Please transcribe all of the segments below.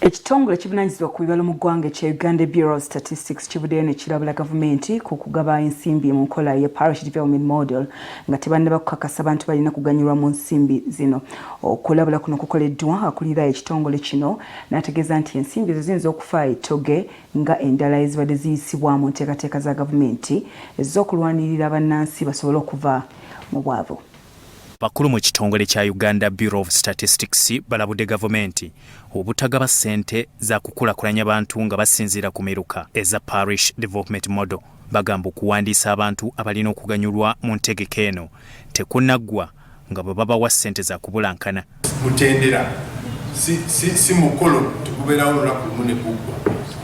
Ekitongole kivunaanyizibwa ku bibalo mu ggwanga ekya Uganda Bureau of Statistics kivuddeyo ne kirabula gavumenti ku kugaba ensimbi mu nkola ye Parish Model nga tebannaba kukakasa bantu balina kuganyulwa mu nsimbi zino. Okulabula kuno kukoleddwa akulira ekitongole kino n'ategeeza nti ensimbi ezo ziyinza okufaayo ettoge nga endala ezibadde ziyisibwa mu nteekateeka za gavumenti ez'okulwanirira bannansi basobole okuva mu bwavu. Bakulu mu kitongole kya Uganda Bureau of Statistics balabudde gavumenti obutagaba ssente za kukulakulanya bantu nga basinziira ku miruka eza Parish Model. Bagamba okuwandiisa abantu abalina okuganyulwa mu ntegeka eno tekunaggwa nga bwe babawa ssente za kubulankana. Mutendera si mukolo tukubeerawo olunaku lumu ne guggwa.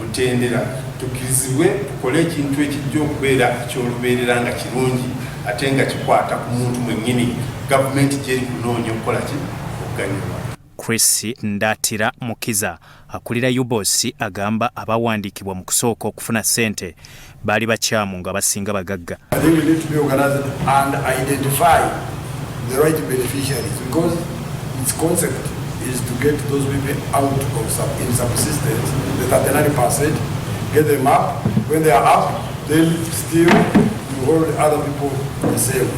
Mutendera tukirizibwe tukole ekintu ekijja okubeera ekyolubeerera nga kirungi ate nga kikwata ku muntu mwennyini gavumenti gyeri kunoonya okukola ki okuganyulwa. Chris Ndatira Mukiza akulira UBOS agamba abawandiikibwa mu kusooka okufuna ssente baali bakyamu nga basinga bagagga. I think we need to be organized and identify the right beneficiaries because its concept is to get those people out of in subsistence, the 39%, get them up. When they are up, then still you hold other people the same.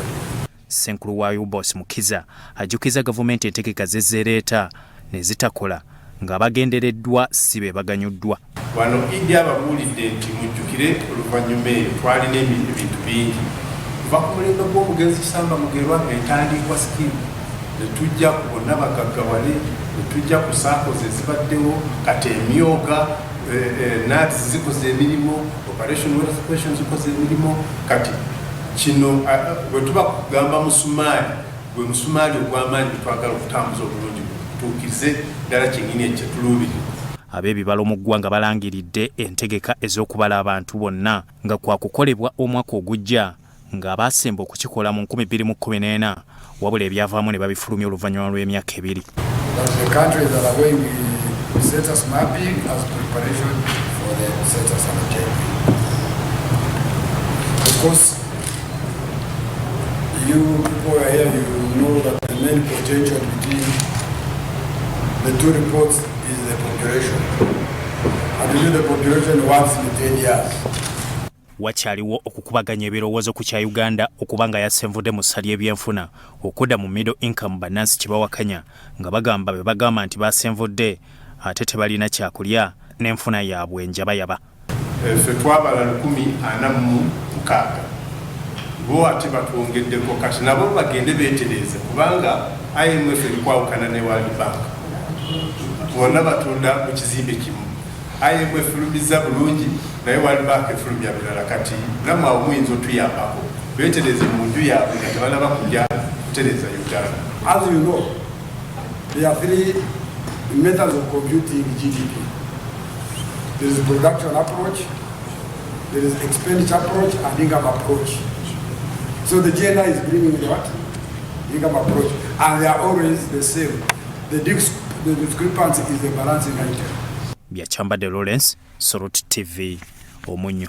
Senkulu wa UBOS Mukiza ajjukiza gavumenti entegeka zezzereeta ne zitakola nga bagendereddwa si be baganyuddwa. Wano Idi ababuulidde nti mujjukire oluvannyuma eyo twalina ebintu bingi. Kuva ku mulembe gw'omugenzi Kisamba Mugerwa entandikwa skimu ne tujja ku bonna bagaggawale ne tujja ku saako ze zibaddewo kati emyoga NATS zikoze emirimu, operation wealth questions zikoze emirimu kati kino bwe tuba kugamba musumaali gwe musumaali ogw'amaanyi twagala okutambuza obulungi tuukirize ddala kyennyini ekyetuluubirira. Ab'ebibalo mu ggwanga balangiridde entegeka ez'okubala abantu bonna nga kwa kukolebwa omwaka ogujja nga abaasemba okukikola mu 2014 wabula ebyavaamu ne babifulumya oluvannyuma lw'emyaka 2. You people are here, you know that the main contention between the two reports is the population. And you do the population once in 10 years. Wakyaliwo okukubaganya ebirowoozo ku kya Uganda okubanga yasenvudde mu ssali y'ebyenfuna okudda mu middle income bannansi kibawakanya nga bagamba be bagamba nti basenvudde ate tebalina kyakulya n'enfuna yaabwe enjabayaba. Ffe twabala 146. Bo ate batwongeddeko kati nabo bagende beetereze kubanga IMF erikwawukana ne World Bank. Bonna batunda mu kizimbe kimu. IMF efulumizza bulungi naye World Bank efulumya birala kati namwe awo muyinza otuyambako. Beetereze mu nju yaabwe nga tebalaba kujja kutereza Uganda. As you know, there are 3 methods of computing GDP. There is production approach, there is expenditure approach, and income approach. So the GNI is bringing the what? Income approach. And they are always the same. The discrepancy is the balancing item. Byachamba de Lawrence, Sorot TV, Omunyo.